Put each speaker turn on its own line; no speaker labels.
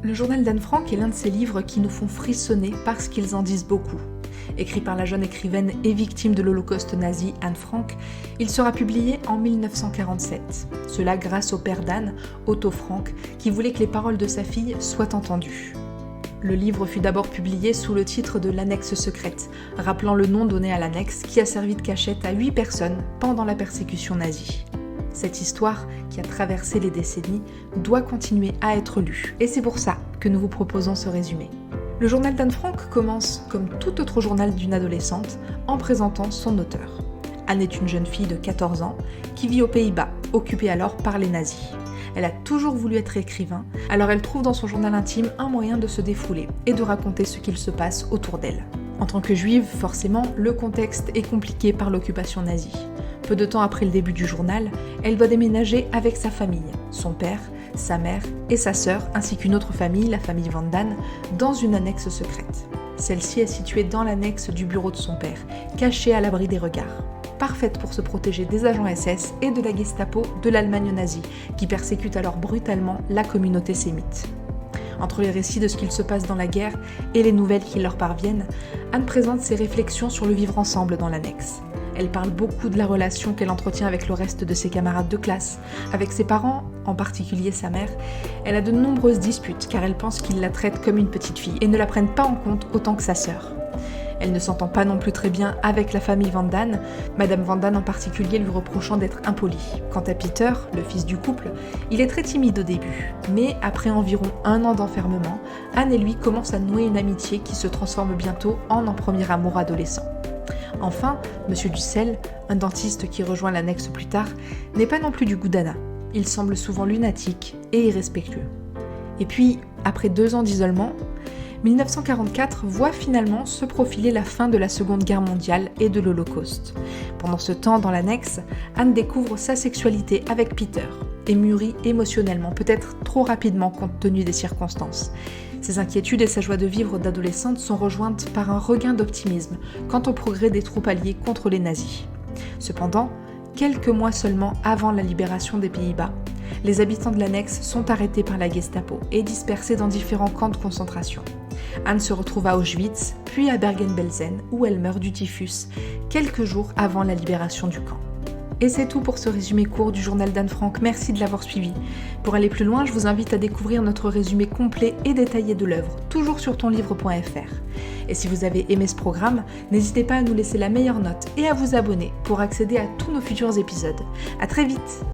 Le journal d'Anne Frank est l'un de ces livres qui nous font frissonner parce qu'ils en disent beaucoup. Écrit par la jeune écrivaine et victime de l'Holocauste nazi Anne Frank, il sera publié en 1947. Cela grâce au père d'Anne, Otto Frank, qui voulait que les paroles de sa fille soient entendues. Le livre fut d'abord publié sous le titre de l'Annexe secrète, rappelant le nom donné à l'annexe qui a servi de cachette à 8 personnes pendant la persécution nazie. Cette histoire, qui a traversé les décennies, doit continuer à être lue. Et c'est pour ça que nous vous proposons ce résumé. Le journal d'Anne Frank commence, comme tout autre journal d'une adolescente, en présentant son auteur. Anne est une jeune fille de 14 ans qui vit aux Pays-Bas, occupée alors par les nazis. Elle a toujours voulu être écrivain, alors elle trouve dans son journal intime un moyen de se défouler et de raconter ce qu'il se passe autour d'elle. En tant que juive, forcément, le contexte est compliqué par l'occupation nazie. Peu de temps après le début du journal, elle doit déménager avec sa famille, son père, sa mère et sa sœur, ainsi qu'une autre famille, la famille Van Damme, dans une annexe secrète. Celle-ci est située dans l'annexe du bureau de son père, cachée à l'abri des regards. Parfaite pour se protéger des agents SS et de la Gestapo de l'Allemagne nazie, qui persécute alors brutalement la communauté sémite. Entre les récits de ce qu'il se passe dans la guerre et les nouvelles qui leur parviennent, Anne présente ses réflexions sur le vivre ensemble dans l'annexe. Elle parle beaucoup de la relation qu'elle entretient avec le reste de ses camarades de classe. Avec ses parents, en particulier sa mère, elle a de nombreuses disputes car elle pense qu'ils la traitent comme une petite fille et ne la prennent pas en compte autant que sa sœur. Elle ne s'entend pas non plus très bien avec la famille Van Damme, Madame Van Damme en particulier lui reprochant d'être impolie. Quant à Peter, le fils du couple, il est très timide au début, mais après environ 1 an d'enfermement, Anne et lui commencent à nouer une amitié qui se transforme bientôt en un premier amour adolescent. Enfin, Monsieur Dussel, un dentiste qui rejoint l'annexe plus tard, n'est pas non plus du goût d'Anna. Il semble souvent lunatique et irrespectueux. Et puis, après 2 ans d'isolement, 1944 voit finalement se profiler la fin de la Seconde Guerre mondiale et de l'Holocauste. Pendant ce temps, dans l'annexe, Anne découvre sa sexualité avec Peter et mûrit émotionnellement, peut-être trop rapidement compte tenu des circonstances. Ses inquiétudes et sa joie de vivre d'adolescente sont rejointes par un regain d'optimisme quant au progrès des troupes alliées contre les nazis. Cependant, quelques mois seulement avant la libération des Pays-Bas, les habitants de l'annexe sont arrêtés par la Gestapo et dispersés dans différents camps de concentration. Anne se retrouve à Auschwitz, puis à Bergen-Belsen, où elle meurt du typhus, quelques jours avant la libération du camp. Et c'est tout pour ce résumé court du journal d'Anne Frank, merci de l'avoir suivi. Pour aller plus loin, je vous invite à découvrir notre résumé complet et détaillé de l'œuvre, toujours sur tonlivre.fr. Et si vous avez aimé ce programme, n'hésitez pas à nous laisser la meilleure note et à vous abonner pour accéder à tous nos futurs épisodes. À très vite!